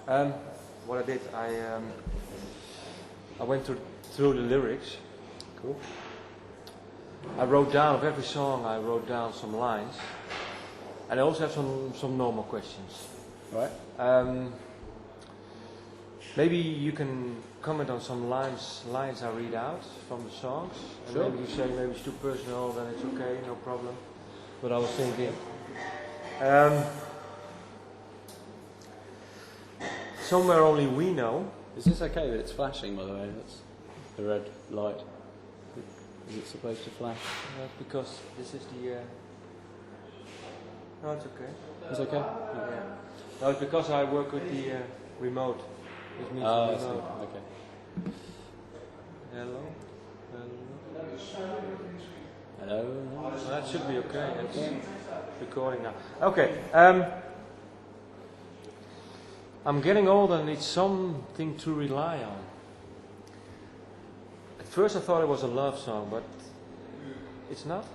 What I did, I went through the lyrics. Cool. I wrote down of every song. I wrote down some lines, and I also have some normal questions. Right. Maybe you can comment on some lines I read out from the songs. And Sure. maybe you say maybe it's too personal, then it's okay, no problem. But I was thinking, somewhere only we know. Is this okay that it's flashing, by the way? That's the red light. Is it supposed to flash? Because this is the. No, it's okay. It's okay? Yeah. No, it's because I work with the remote. This means I remote. see. Okay. Hello? Hello? Well, that should be okay. It's recording now. Okay. I'm getting older and need something to rely on. At first I thought it was a love song, but it's not?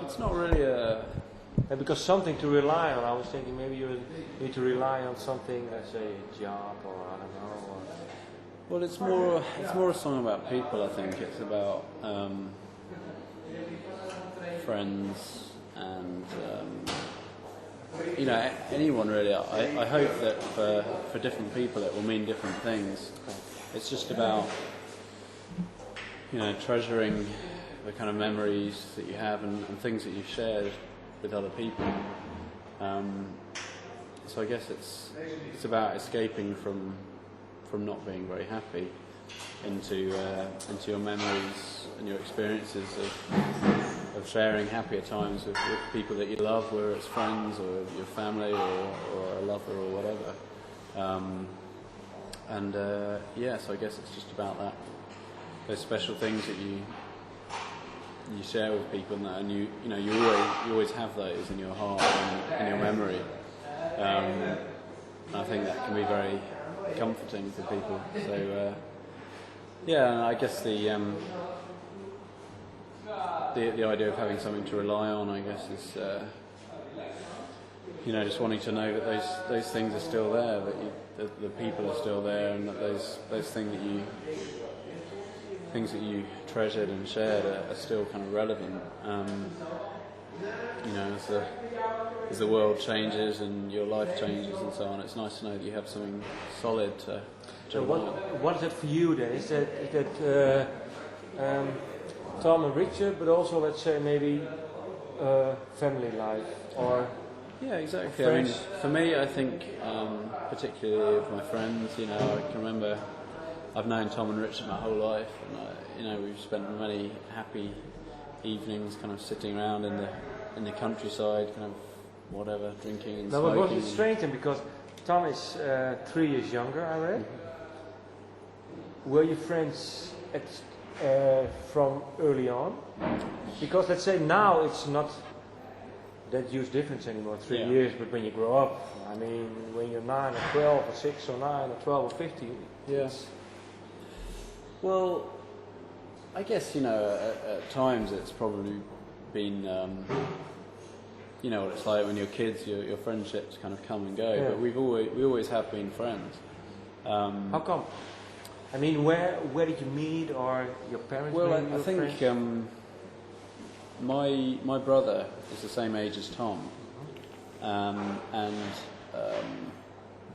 It's not really a... And because something to rely on, I was thinking maybe you need to rely on something, let's say a job or I don't know. Or Well, it's more a song about people, I think. It's about friends and anyone really. I hope that for different people it will mean different things. It's just about treasuring the kind of memories that you have and things that you've shared with other people. So I guess it's about escaping from not being very happy into your memories and your experiences of sharing happier times with people that you love, whether it's friends or your family or a lover or whatever. So I guess it's just about that, those special things that you share with people, and you always have those in your heart and in your memory. And I think that can be very comforting for people. So I guess the idea of having something to rely on, I guess, is just wanting to know that those things are still there, that the people are still there, and that those things that you treasured and shared are still kind of relevant. As the world changes and your life changes and so on, it's nice to know that you have something solid to so rely on. what is it for you then? Is that Tom and Richard, but also let's say maybe family life or Yeah, exactly. friends? I mean, for me, I think particularly with my friends, I can remember I've known Tom and Richard my whole life, and we've spent many happy evenings kind of sitting around in the countryside, kind of whatever, drinking and No, smoking. but wasn't it strange then, because Tom is 3 years younger, I read. Were you friends from early on? Because let's say now it's not that huge difference anymore, 3 Yeah. years, but when you grow up, I mean, when you're 9 or 12 or 6 or 9 or 12 or 15, Yes. Well, I guess, at times it's probably been, what it's like when you're kids, your friendships kind of come and go, Yeah. but we always have been friends. How come? I mean, where did you meet, or your parents? Well, maybe I were think friends? my brother is the same age as Tom,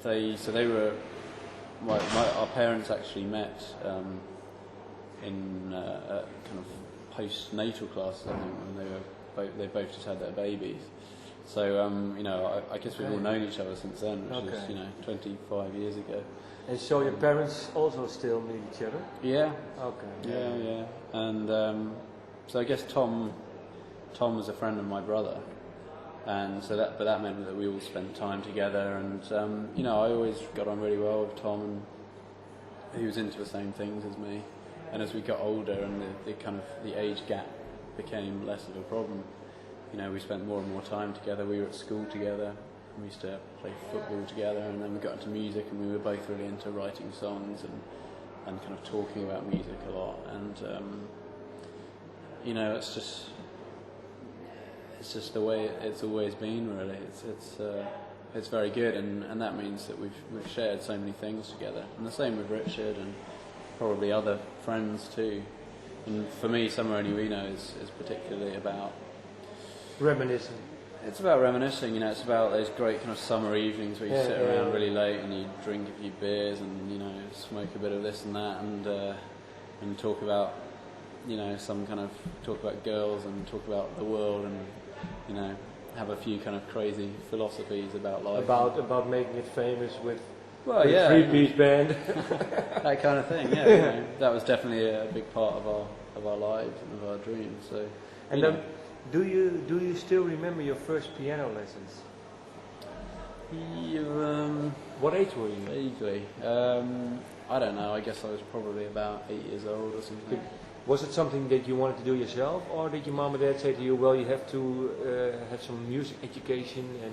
they were. Our parents actually met in a kind of postnatal class, I think, when they both just had their babies. So I guess we've all known each other since then, which is 25 years ago. And so your parents also still meet each other? Yeah. Okay. Yeah. And so I guess Tom was a friend of my brother, and so that meant that we all spent time together. And I always got on really well with Tom, and he was into the same things as me. And as we got older, and the age gap became less of a problem, we spent more and more time together. We were at school together. We used to play football together, and then we got into music, and we were both really into writing songs and kind of talking about music a lot. And it's just the way it's always been, really. It's it's very good, and that means that we've shared so many things together. And the same with Richard and probably other friends too. And for me, Somewhere Only We Know is particularly about reminiscing. It's about reminiscing, you know. It's about those great kind of summer evenings where you sit around really late and you drink a few beers and, you know, smoke a bit of this and that and talk about, you know, talk about girls and talk about the world and, you know, have a few kind of crazy philosophies about life. About making it famous with a three-piece band. That kind of thing, yeah. You know, that was definitely a big part of our lives and of our dreams. So, and then, do you still remember your first piano lessons? What age were you? Vaguely. I don't know. I guess I was probably about 8 years old or something. Was it something that you wanted to do yourself, or did your mom and dad say to you, "Well, you have to have some music education"? And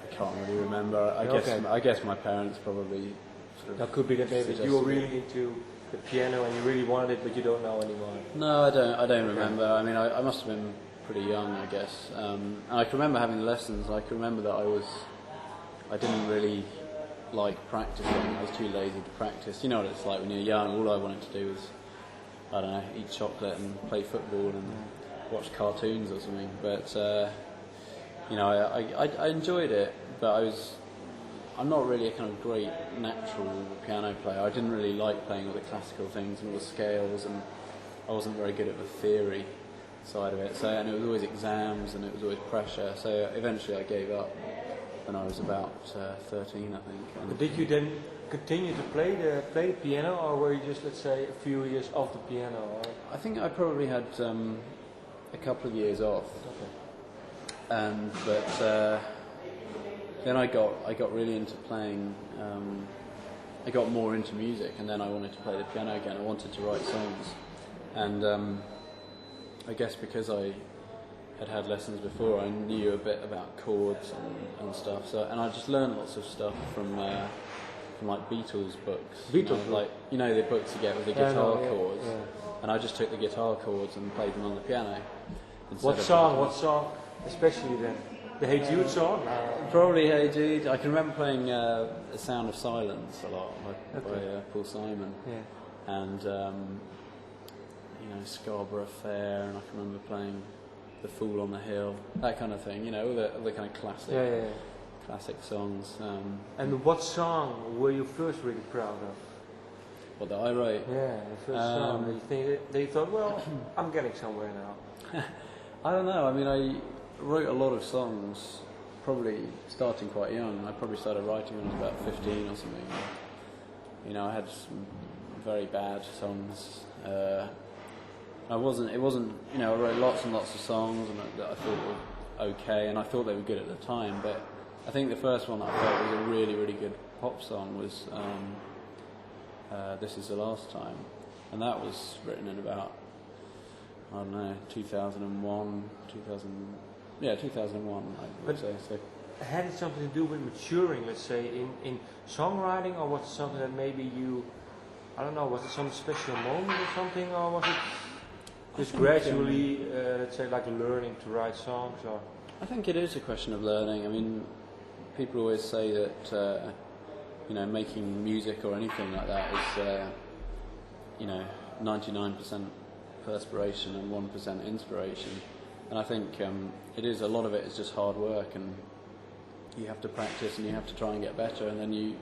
I can't really remember. I guess my parents probably sort of. That could be that maybe you were really into the piano and you really wanted it, but you don't know anymore. No, I don't remember. I mean, I must have been pretty young, I guess. And I can remember having lessons. I can remember that I didn't really like practicing. I was too lazy to practice. You know what it's like when you're young. All I wanted to do was, I don't know, eat chocolate and play football and watch cartoons or something. But you know, I enjoyed it, but I'm not really a kind of great natural piano player. I didn't really like playing all the classical things and all the scales, and I wasn't very good at the theory side of it. So, and it was always exams and it was always pressure. So eventually I gave up when I was about 13, I think. But did you then continue to play the piano, or were you just, let's say, a few years off the piano? Or? I think I probably had a couple of years off. Okay. But then I got really into playing. I got more into music, and then I wanted to play the piano again. I wanted to write songs, and I guess because I had lessons before, I knew a bit about chords and stuff. So, and I just learned lots of stuff from like Beatles books. Like, you know, the books you get with the guitar chords. Yeah. And I just took the guitar chords and played them on the piano. What song, especially then? The Hey Jude song? Probably Hey Jude. I can remember playing The Sound of Silence a lot by Paul Simon. Yeah. And you know, Scarborough Fair, and I can remember playing The Fool on the Hill, that kind of thing. You know, all the kind of classic songs. And what song were you first really proud of? What, that I wrote? Yeah, the first song that you think they thought, well, I'm getting somewhere now. I don't know. I mean, I wrote a lot of songs, probably starting quite young. I probably started writing when I was about 15 or something. You know, I had some very bad songs. It wasn't, you know, I wrote lots and lots of songs and that I thought were okay, and I thought they were good at the time, but I think the first one that I felt was a really, really good pop song was This Is the Last Time, and that was written in about, I don't know, 2001, I would say. So. Had it something to do with maturing, let's say, in songwriting, or was it something that maybe you, I don't know, was it some special moment or something, or was it just gradually, let's say, like learning to write songs? Or I think it is a question of learning. I mean, people always say that, you know, making music or anything like that is, you know, 99% perspiration and 1% inspiration. And I think it is, a lot of it is just hard work, and you have to practice and you have to try and get better, and then you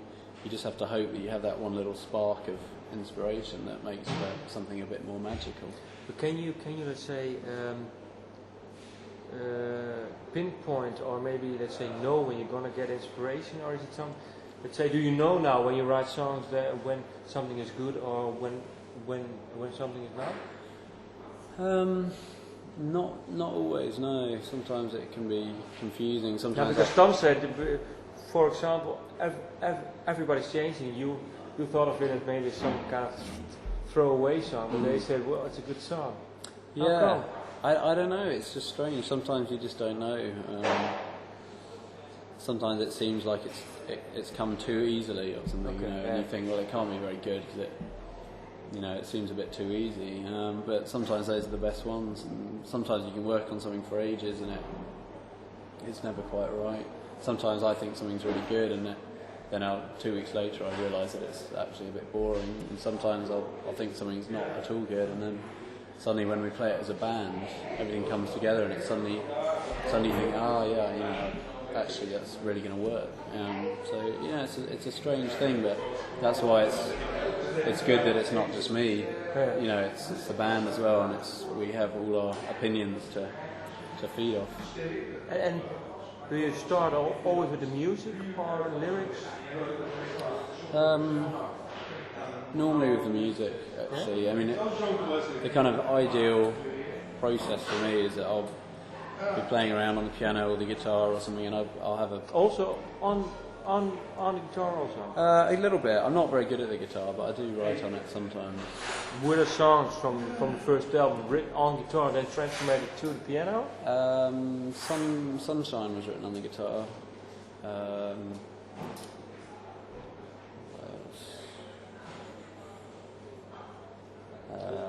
just have to hope that you have that one little spark of inspiration that makes something a bit more magical. But can you let's say pinpoint, or maybe let's say know when you're going to get inspiration, or is it some, let's say, do you know now when you write songs that when something is good or when something is not? Not always, no. Sometimes it can be confusing. Sometimes because Tom said, for example, everybody's changing. You thought of it as maybe some kind of throwaway song, but they said, well, it's a good song. Yeah, I don't know. It's just strange. Sometimes you just don't know. Sometimes it seems like it's come too easily or something, you know, and you think, well, it can't be very good because it seems a bit too easy. But sometimes those are the best ones, and sometimes you can work on something for ages and it's never quite right. sometimes I think something's really good, and then 2 weeks later I realise that it's actually a bit boring. And sometimes I'll think something's not at all good, and then suddenly when we play it as a band, everything comes together, and it's suddenly you think, actually that's really going to work. So yeah, it's a strange thing, but that's why it's good that it's not just me. Yeah. It's the band as well, and we have all our opinions to feed off. And do you start always with the music or lyrics? Normally with the music, actually. I mean, the kind of ideal process for me is that I'll be playing around on the piano or the guitar or something, and I'll have a... Also on the guitar also? A little bit. I'm not very good at the guitar, but I do write on it sometimes. Were the songs from the first album written on guitar, then transformed to the piano? Sunshine was written on the guitar.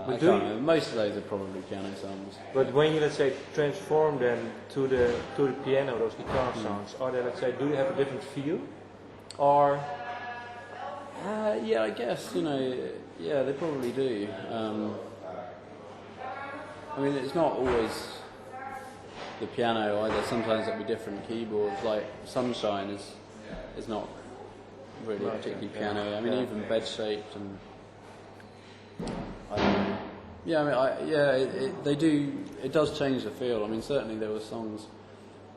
I can't remember. Most of those are probably piano songs. But when you, let's say, transform them to the piano, those guitar songs, are they, let's say, do they have a different feel? Or... yeah, I guess, yeah, they probably do. I mean, it's not always the piano either. Sometimes it'll be different keyboards. Like Sunshine is not really particularly piano. I mean, even Bed Shaped and I don't know. Yeah, I mean, they do. It does change the feel. I mean, certainly there were songs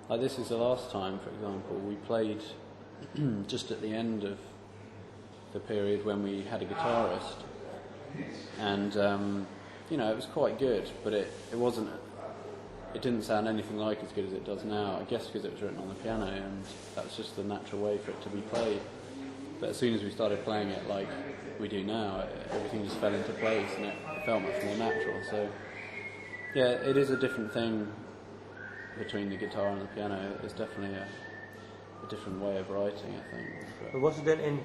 like This Is the Last Time, for example. We played just at the end of the period when we had a guitarist, and it was quite good, but it wasn't. It didn't sound anything like as good as it does now. I guess because it was written on the piano, and that's just the natural way for it to be played. But as soon as we started playing it like we do now, everything just fell into place, and it felt much more natural. So, yeah, it is a different thing between the guitar and the piano. It's definitely a different way of writing, I think. But was it then in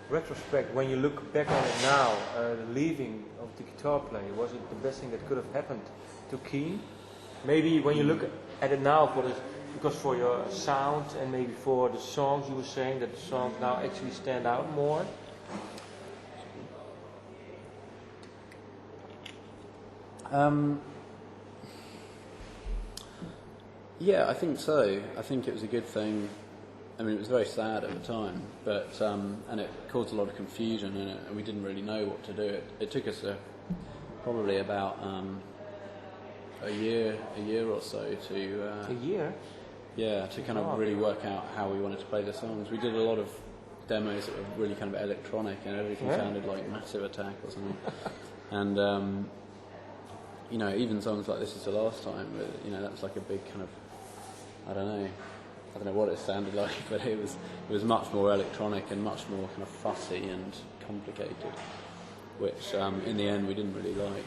retrospect, when you look back on it now, the leaving of the guitar player, was it the best thing that could have happened to Keane? Maybe when you look at it now, because for your sound and maybe for the songs, you were saying that the songs now actually stand out more. Yeah, I think so. I think it was a good thing. I mean, it was very sad at the time, but and it caused a lot of confusion, and we didn't really know what to do. It took us probably about a year or so to a year. Yeah, to kind of really work out how we wanted to play the songs. We did a lot of demos that were really kind of electronic, and everything sounded like Massive Attack or something. And even songs like This Is the Last Time, that was like a big kind of, I don't know what it sounded like, but it was much more electronic and much more kind of fussy and complicated, which in the end we didn't really like.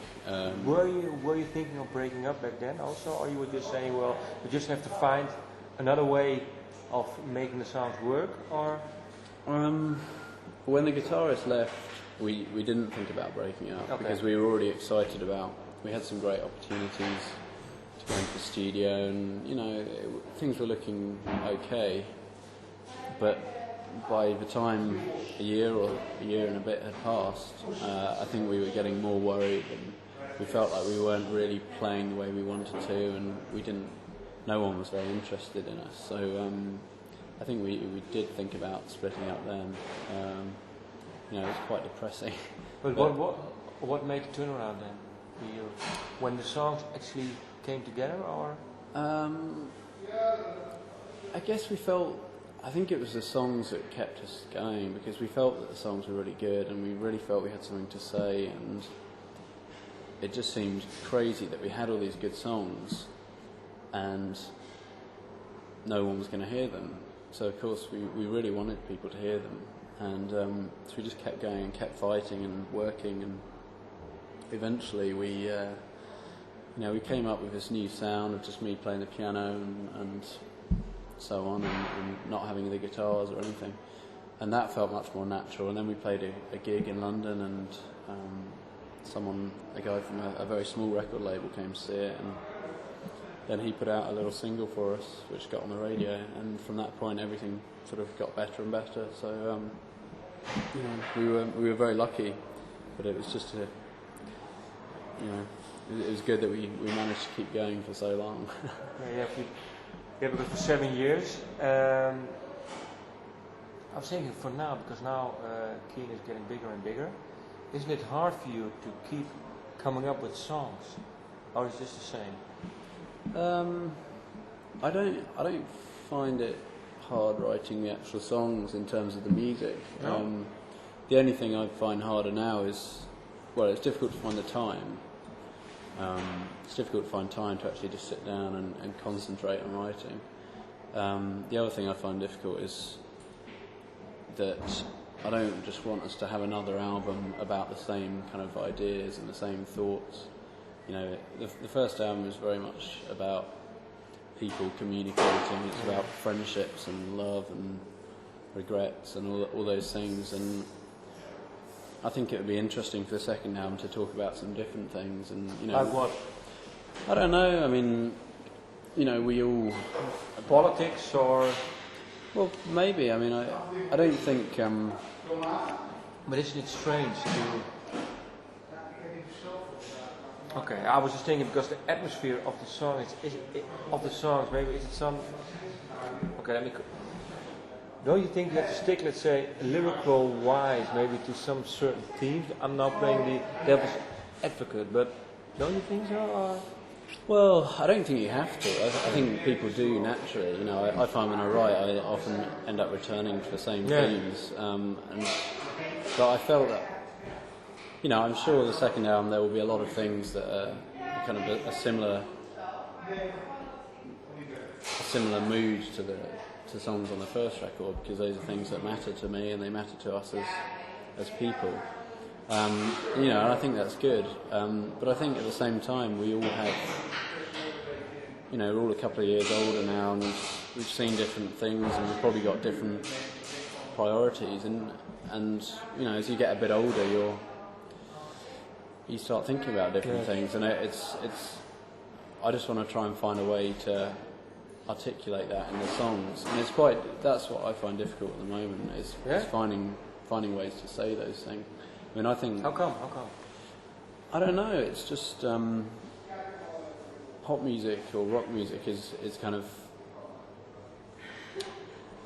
Were you thinking of breaking up back then also, or you were just saying, well, we just have to find another way of making the sounds work? Or when the guitarist left, we didn't think about breaking up, because we were already excited about. We had some great opportunities to go into the studio, and things were looking okay. But by the time a year and a bit had passed, I think we were getting more worried, and we felt like we weren't really playing the way we wanted to, and no one was very interested in us. So I think we did think about splitting up then. It was quite depressing. But what made the turnaround then? When the songs actually came together, or? I guess I think it was the songs that kept us going, because we felt that the songs were really good, and we really felt we had something to say, and it just seemed crazy that we had all these good songs and no one was going to hear them. So of course we really wanted people to hear them, and so we just kept going and kept fighting and working, and eventually we came up with this new sound of just me playing the piano and so on, and not having the guitars or anything, and that felt much more natural. And then we played a gig in London, and a guy from a very small record label came to see it, then he put out a little single for us, which got on the radio, and from that point everything sort of got better and better. So we were very lucky, but it was just it was good that we managed to keep going for so long. Because for 7 years. I was thinking for now, because now Keane is getting bigger and bigger. Isn't it hard for you to keep coming up with songs, or is this the same? I don't find it hard writing the actual songs in terms of the music. No? The only thing I find harder now is, well, it's difficult to find the time. It's difficult to find time to actually just sit down and concentrate on writing. The other thing I find difficult is that I don't just want us to have another album about the same kind of ideas and the same thoughts. You know, the first album is very much about people communicating. It's about friendships and love and regrets and all those things. And I think it would be interesting for the second album to talk about some different things. And like what? I don't know. I mean, we all politics or. Well, maybe. I mean, I don't think. But isn't it strange to? Okay, I was just thinking because the atmosphere of the song of the songs. Maybe is it some? Okay, let me. Don't you think you have to stick, let's say, lyrical wise, maybe to some certain themes? I'm now playing the devil's advocate, but don't you think so? Or? Well, I don't think you have to. I think people do naturally. I find when I write, I often end up returning to the same themes. But I felt that, I'm sure the second album there will be a lot of things that are kind of a similar mood to songs on the first record, because those are things that matter to me and they matter to us as people. And I think that's good. But I think at the same time we all have, we're all a couple of years older now, and we've seen different things, and we've probably got different priorities. And as you get a bit older, you start thinking about different things, and it's. I just want to try and find a way to articulate that in the songs, and that's what I find difficult at the moment is finding ways to say those things. I mean, I think. How come? I don't know. It's just pop music or rock music is kind of.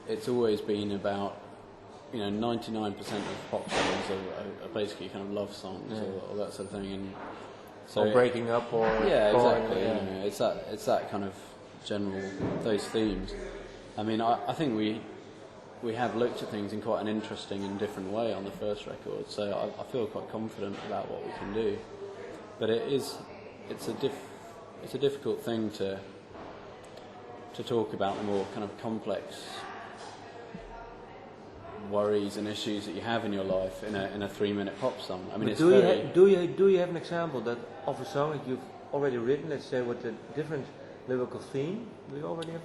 It's always been about, 99% of pop songs are basically kind of love songs or that sort of thing, and so or breaking up or exactly. It's that kind of general those themes. I mean, I think we have looked at things in quite an interesting and different way on the first record, so I feel quite confident about what we can do. But it's a difficult thing to talk about the more kind of complex worries and issues that you have in your life in a 3-minute pop song. I mean, do you have an example of a song that you've already written? Let's say with a different lyrical theme. Do you already have?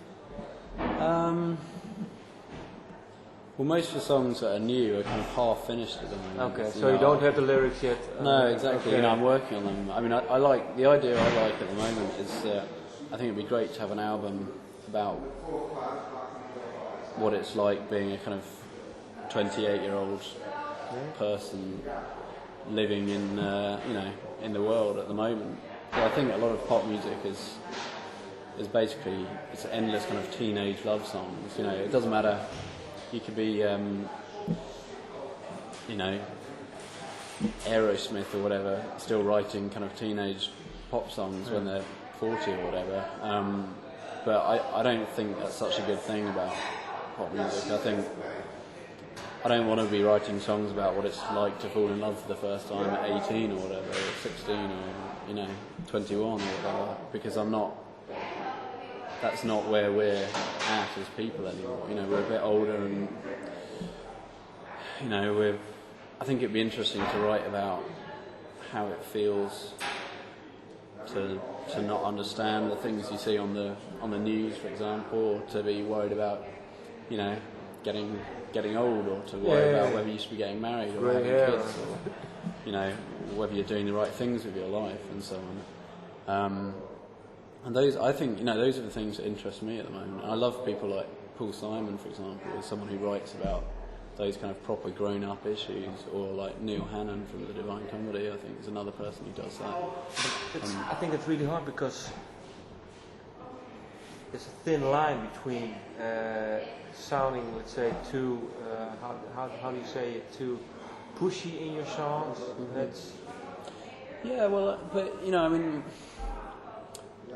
Well, most of the songs that are new are kind of half finished at the moment. Okay, so you don't have the lyrics yet? No, exactly. Okay. I'm working on them. I mean, I like the idea I like at the moment is I think it'd be great to have an album about what it's like being a kind of 28-year-old person living in in the world at the moment. So I think a lot of pop music is basically it's endless kind of teenage love songs. It doesn't matter. You could be, Aerosmith or whatever, still writing kind of teenage pop songs when they're 40 or whatever. But I don't think that's such a good thing about pop music. I think I don't want to be writing songs about what it's like to fall in love for the first time at 18 or whatever, or 16 or 21 or whatever, because that's not where we're at as people anymore. We're a bit older, and I think it'd be interesting to write about how it feels to not understand the things you see on the news, for example, or to be worried about getting old, or to worry about whether you should be getting married or having kids, or whether you're doing the right things with your life and so on. And those, I think, those are the things that interest me at the moment. I love people like Paul Simon, for example, as someone who writes about those kind of proper grown-up issues, or like Neil Hannon from the Divine Comedy. I think is another person who does that. I think it's really hard because there's a thin line between sounding, let's say, too how do you say it, too pushy in your songs. That's well, but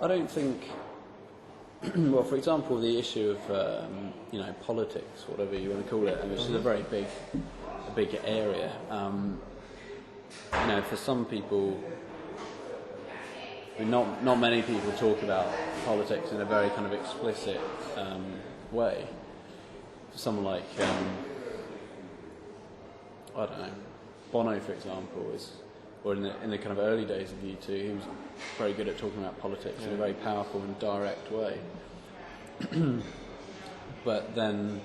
I don't think. Well, for example, the issue of politics, whatever you want to call it, which is a very big area. For some people, not many people talk about politics in a very kind of explicit way. For someone like I don't know, Bono, for example, or in the kind of early days of U2, he was very good at talking about politics in a very powerful and direct way. But then,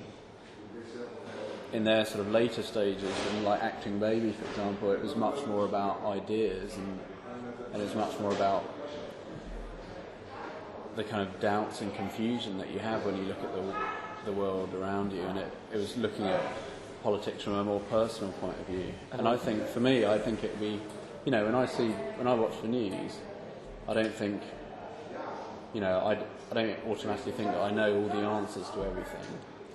in their sort of later stages, in like Acting Baby, for example, it was much more about ideas, and it was much more about the kind of doubts and confusion that you have when you look at the world around you, and it was looking at politics from a more personal point of view. And I think, for me, I think it'd be, when I watch the news, I don't think, I don't automatically think that I know all the answers to everything.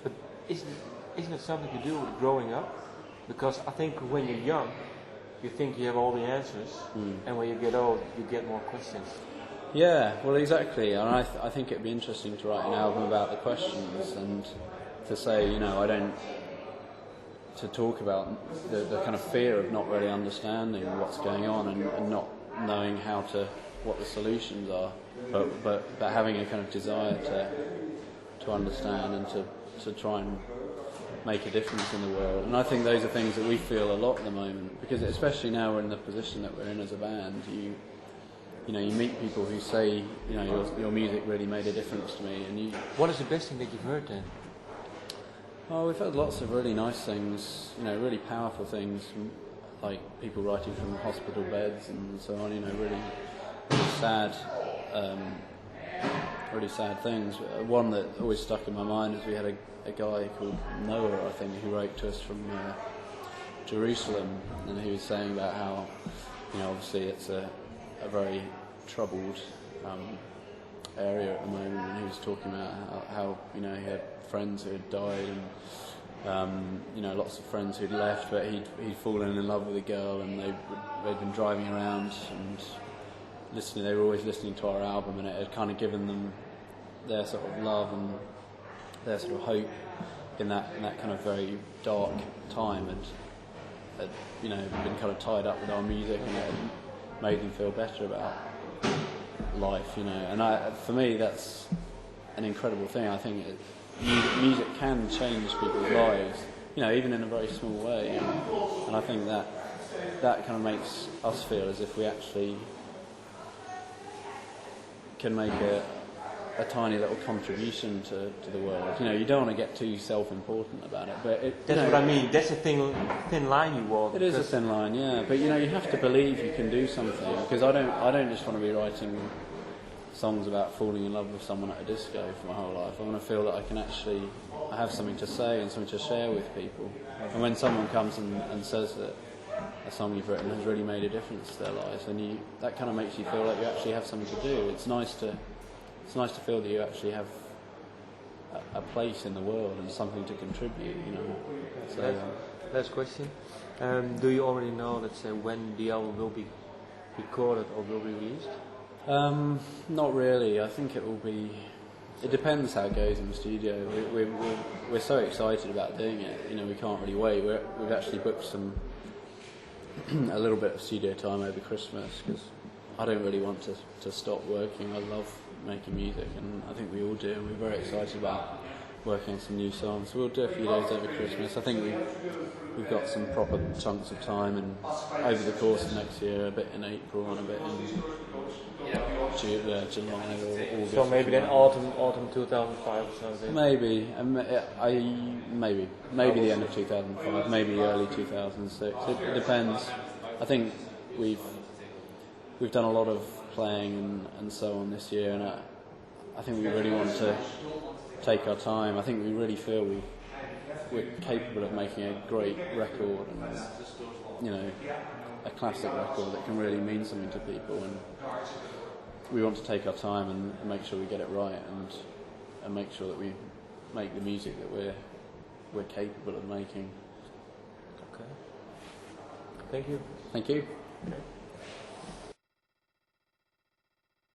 But isn't it something to do with growing up? Because I think when you're young, you think you have all the answers, and when you get old, you get more questions. Yeah, well, exactly. And I think it'd be interesting to write an album about the questions, and to say, to talk about the kind of fear of not really understanding what's going on, and not knowing what the solutions are, but having a kind of desire to understand and to try and make a difference in the world. And I think those are things that we feel a lot at the moment, because especially now we're in the position that we're in as a band, you meet people who say, your music really made a difference to me. And what is the best thing that you've heard then? Oh, we've heard lots of really nice things, really powerful things, like people writing from hospital beds and so on, really sad things. One that always stuck in my mind is we had a guy called Noah, I think, who wrote to us from Jerusalem, and he was saying about how, obviously it's a very troubled area at the moment, and he was talking about how he had friends who had died, and lots of friends who'd left, but he'd fallen in love with a girl, and they'd been driving around and listening. They were always listening to our album, and it had kind of given them their sort of love and their sort of hope in that kind of very dark time, and had been kind of tied up with our music, and it had made them feel better about life, And for me, that's an incredible thing. I think music can change people's lives, even in a very small way. And I think that kind of makes us feel as if we actually can make a tiny little contribution to the world. You don't want to get too self-important about it, but that's what I mean. That's a thin line you walk. It is a thin line, yeah. But you have to believe you can do something, because I don't just want to be writing songs about falling in love with someone at a disco for my whole life. I want to feel that I have something to say and something to share with people. And when someone comes and says that a song you've written has really made a difference to their lives, and that kind of makes you feel like you actually have something to do. It's nice to feel that you actually have a place in the world and something to contribute. So, last question: do you already know, let's say, when the album will be recorded or will be released? Not really. I think it will be. It depends how it goes in the studio. We're so excited about doing it. We can't really wait. We've actually booked a little bit of studio time over Christmas, because I don't really want to stop working. I love making music, and I think we all do. And we're very excited about working on some new songs. So we'll do a few days over Christmas. I think we've got some proper chunks of time, and over the course of next year, a bit in April and a bit in July or August. So maybe then autumn 2005 or something. Maybe, maybe the end of 2005, maybe early 2006. It depends. I think we've done a lot of playing and so on this year, and I think we really want to take our time. I think we really feel we're capable of making a great record, and you know, a classic record that can really mean something to people, and we want to take our time and make sure we get it right, and make sure that we make the music that we're capable of making. Okay. Thank you. Thank you. Okay.